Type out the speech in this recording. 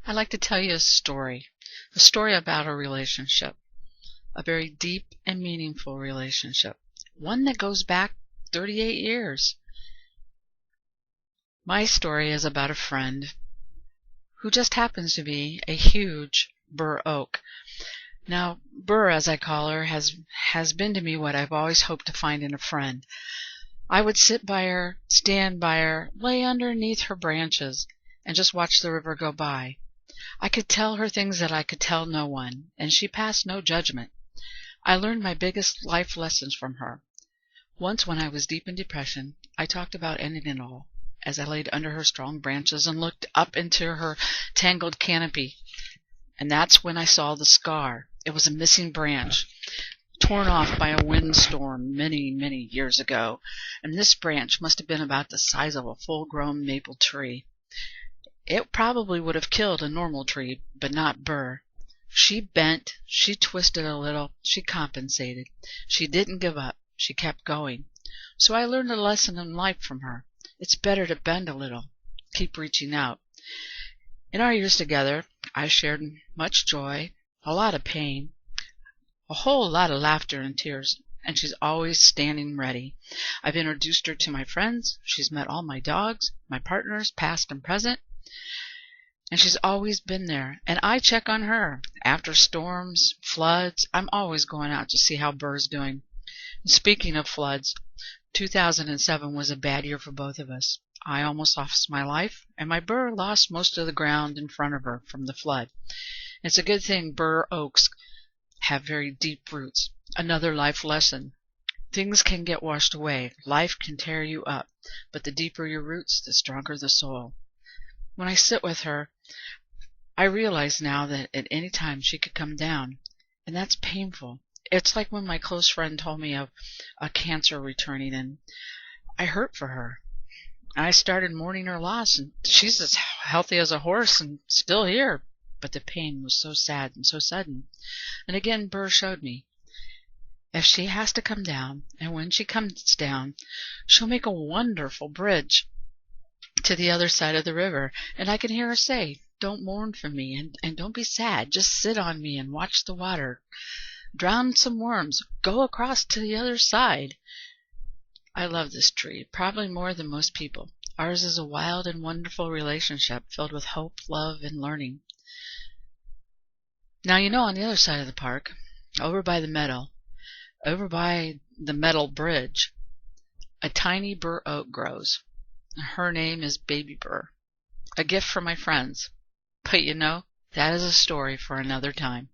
I'd like to tell you a story about a relationship, a very deep and meaningful relationship, one that goes back 38 years. My story is about a friend who just happens to be a huge bur oak. Now, Burr, as I call her, has been to me what I've always hoped to find in a friend. I would sit by her, stand by her, lay underneath her branches, and just watch the river go by. I could tell her things that I could tell no one, and she passed no judgment. I learned my biggest life lessons from her. Once when I was deep in depression, I talked about ending it all, as I laid under her strong branches and looked up into her tangled canopy. And that's when I saw the scar. It was a missing branch, torn off by a windstorm many, many years ago, and this branch must have been about the size of a full-grown maple tree. It probably would have killed a normal tree, but not Burr. She bent, she twisted a little, she compensated. She didn't give up, she kept going. So I learned a lesson in life from her. It's better to bend a little, keep reaching out. In our years together, I shared much joy, a lot of pain, a whole lot of laughter and tears, and she's always standing ready. I've introduced her to my friends, she's met all my dogs, my partners, past and present, and she's always been there. And I check on her. After storms, floods, I'm always going out to see how Burr's doing. And speaking of floods, 2007 was a bad year for both of us. I almost lost my life, and my Burr lost most of the ground in front of her from the flood. It's a good thing Burr oaks have very deep roots. Another life lesson. Things can get washed away. Life can tear you up, but the deeper your roots, the stronger the soil. When I sit with her, I realize now that at any time she could come down, and that's painful. It's like when my close friend told me of a cancer returning, and I hurt for her. I started mourning her loss, and she's as healthy as a horse and still here, but the pain was so sad and so sudden. And again Burr showed me, if she has to come down, and when she comes down, she'll make a wonderful bridge to the other side of the river, and I can hear her say, don't mourn for me, and don't be sad, just sit on me and watch the water, drown some worms, go across to the other side. I love this tree, probably more than most people. Ours is a wild and wonderful relationship filled with hope, love, and learning. Now, on the other side of the park, over by the meadow, over by the metal bridge, a tiny Burr oak grows. Her name is Baby Burr, a gift from my friends. But that is a story for another time.